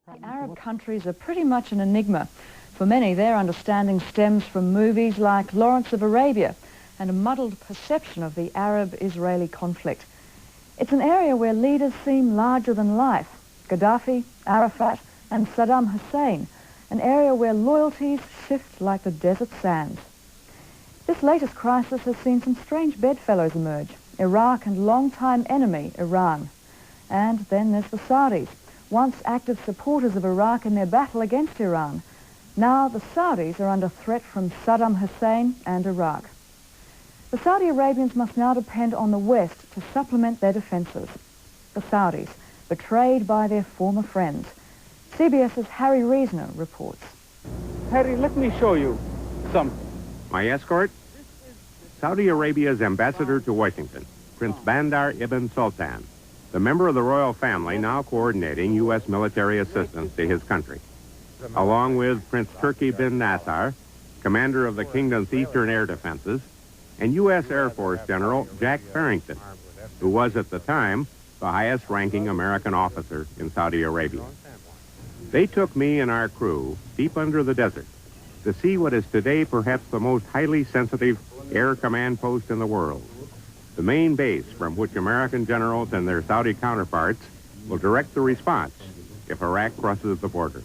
The Arab countries are pretty much an enigma. For many, their understanding stems from movies like Lawrence of Arabia and a muddled perception of the Arab-Israeli conflict. It's an area where leaders seem larger than life. Gaddafi, Arafat and Saddam Hussein, an area where loyalties shift like the desert sands. This latest crisis has seen some strange bedfellows emerge. Iraq and longtime enemy, Iran. And then there's the Saudis, once active supporters of Iraq in their battle against Iran. Now the Saudis are under threat from Saddam Hussein and Iraq. The Saudi Arabians must now depend on the West to supplement their defences. The Saudis, betrayed by their former friends. CBS's Harry Reisner reports. Harry, let me show you something. My escort? Saudi Arabia's ambassador to Washington, Prince Bandar ibn Sultan, the member of the royal family now coordinating U.S. military assistance to his country, along with Prince Turki bin Nasser, commander of the kingdom's eastern air defenses, and U.S. Air Force General Jack Farrington, who was at the time the highest-ranking American officer in Saudi Arabia. They took me and our crew deep under the desert to see what is today perhaps the most highly sensitive air command post in the world, the main base from which American generals and their Saudi counterparts will direct the response if Iraq crosses the border.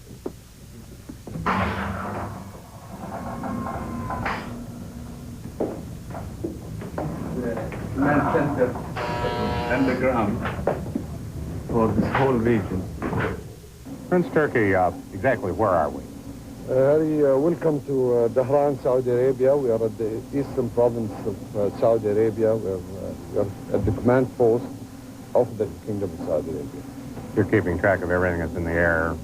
Command center underground for this whole region. Prince Turki, exactly where are we? Harry, welcome to Dhahran, Saudi Arabia. We are at the eastern province of Saudi Arabia. We are at the command post of the Kingdom of Saudi Arabia. You're keeping track of everything that's in the air?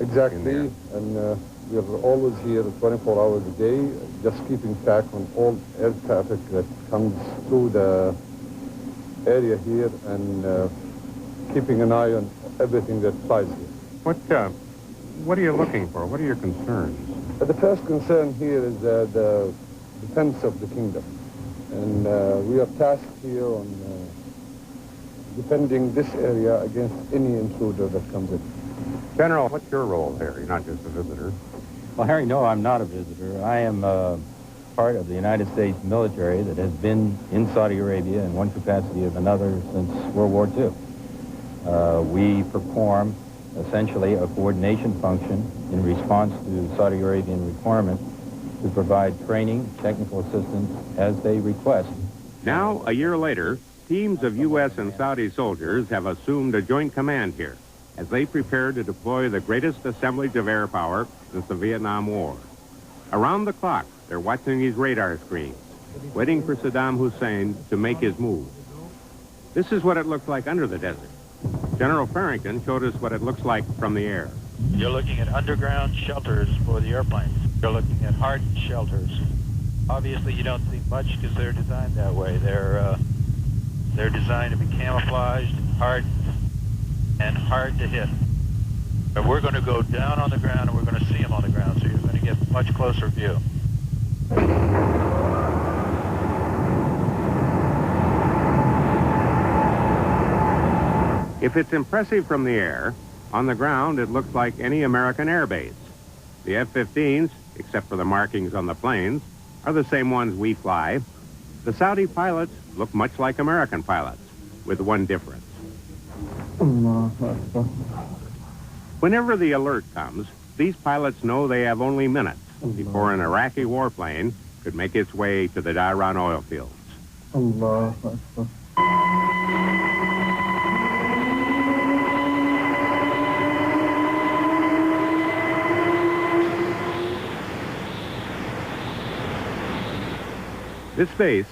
Exactly, and we are always here 24 hours a day, just keeping track on all air traffic that comes through the area here and keeping an eye on everything that flies here. What are you looking for? What are your concerns? The first concern here is the defense of the kingdom. And we are tasked here on defending this area against any intruder that comes in. General, what's your role here? You're not just a visitor. Well, Harry, no, I'm not a visitor. I am part of the United States military that has been in Saudi Arabia in one capacity or another since World War II. We perform essentially a coordination function in response to Saudi Arabian requirements to provide training, technical assistance as they request. Now, a year later, teams of U.S. and Saudi soldiers have assumed a joint command here as they prepare to deploy the greatest assemblage of air power since the Vietnam War. Around the clock, they're watching these radar screens, waiting for Saddam Hussein to make his move. This is what it looks like under the desert. General Farrington showed us what it looks like from the air. You're looking at underground shelters for the airplanes. You're looking at hardened shelters. Obviously, you don't see much because they're designed that way. They're designed to be camouflaged, hardened, and hard to hit. But we're going to go down on the ground, and we're going to see them on the ground, so you're going to get a much closer view. If it's impressive from the air, on the ground it looks like any American air base. The F-15s, except for the markings on the planes, are the same ones we fly. The Saudi pilots look much like American pilots, with one difference. Whenever the alert comes, these pilots know they have only minutes before an Iraqi warplane could make its way to the Dhahran oil fields. This base,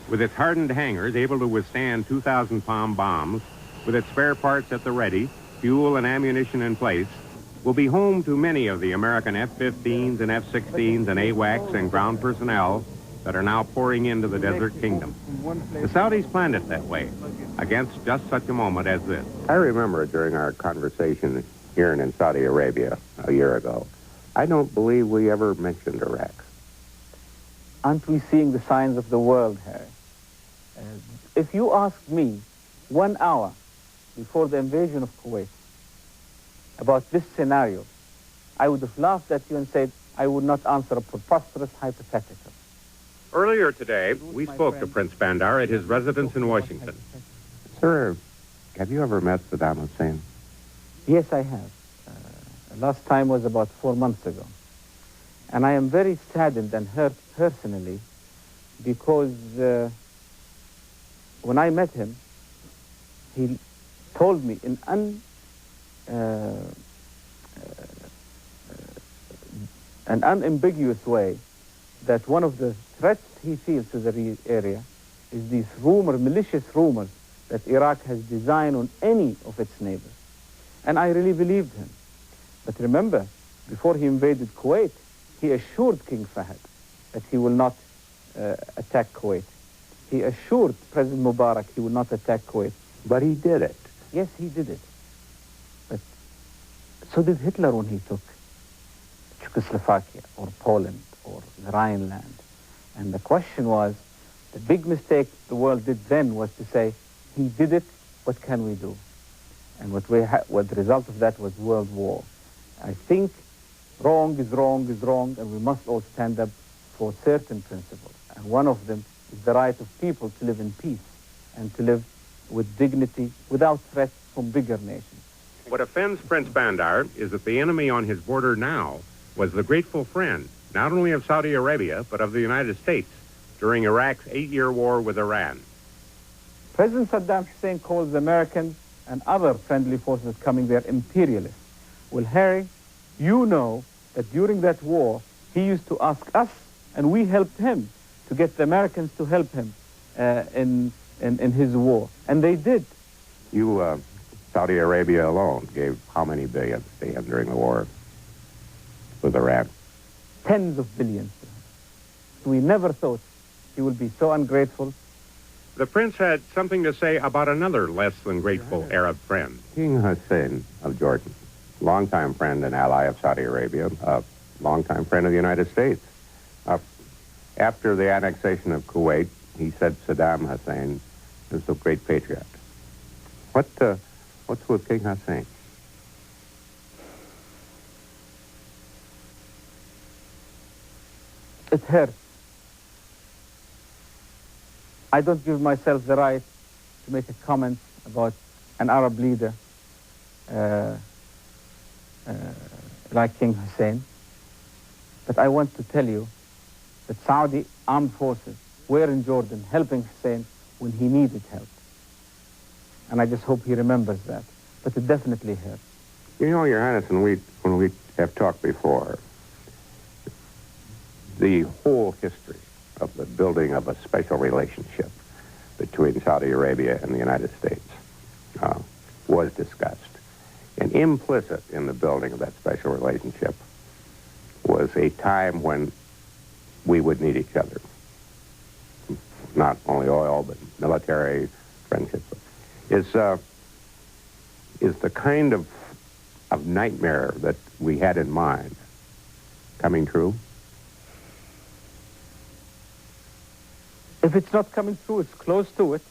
with its hardened hangars able to withstand 2,000-pound bombs, with its spare parts at the ready, fuel and ammunition in place, will be home to many of the American F-15s and F-16s and AWACS and ground personnel that are now pouring into the desert kingdom. The Saudis planned it that way, against just such a moment as this. I remember during our conversation here in Saudi Arabia a year ago, I don't believe we ever mentioned Iraq. Aren't we seeing the signs of the world, Harry? If you asked me 1 hour before the invasion of Kuwait, about this scenario, I would have laughed at you and said I would not answer a preposterous hypothetical. Earlier today, we spoke to Prince Bandar at his residence in Washington. Sir, have you ever met Saddam Hussein? Yes, I have. Last time was about 4 months ago. And I am very saddened and hurt personally because when I met him, he told me in an unambiguous way that one of the threats he feels to the area is these malicious rumors that Iraq has designed on any of its neighbors. And I really believed him. But remember, before he invaded Kuwait, he assured King Fahd that he will not attack Kuwait. He assured President Mubarak he will not attack Kuwait. But he did it. Yes, he did it. But so did Hitler when he took Czechoslovakia or Poland or the Rhineland. And the question was, the big mistake the world did then was to say, he did it, what can we do? And what the result of that was World War. I think wrong is wrong is wrong, and we must all stand up for certain principles. And one of them is the right of people to live in peace and to live with dignity without threats from bigger nations. What offends Prince Bandar is that the enemy on his border now was the grateful friend, not only of Saudi Arabia, but of the United States during Iraq's 8-year war with Iran. President Saddam Hussein calls the Americans and other friendly forces coming there imperialists. Well, Harry, you know that during that war, he used to ask us, and we helped him to get the Americans to help him in his war. And they did. You, Saudi Arabia alone, gave how many billions to him during the war with Iran? Tens of billions. We never thought he would be so ungrateful. The prince had something to say about another less than grateful Arab friend. King Hussein of Jordan, longtime friend and ally of Saudi Arabia, a longtime friend of the United States. After the annexation of Kuwait, he said Saddam Hussein is a great patriot. What's with King Hussein? It hurts. I don't give myself the right to make a comment about an Arab leader like King Hussein. But I want to tell you that Saudi armed forces were in Jordan helping Hussein when he needed help. And I just hope he remembers that. But it definitely hurts. You know, Your Highness, when we have talked before, the whole history of the building of a special relationship between Saudi Arabia and the United States was discussed. And implicit in the building of that special relationship was a time when we would need each other. Not only oil, but military friendships. Is the kind of nightmare that we had in mind coming true? If it's not coming true, it's close to it.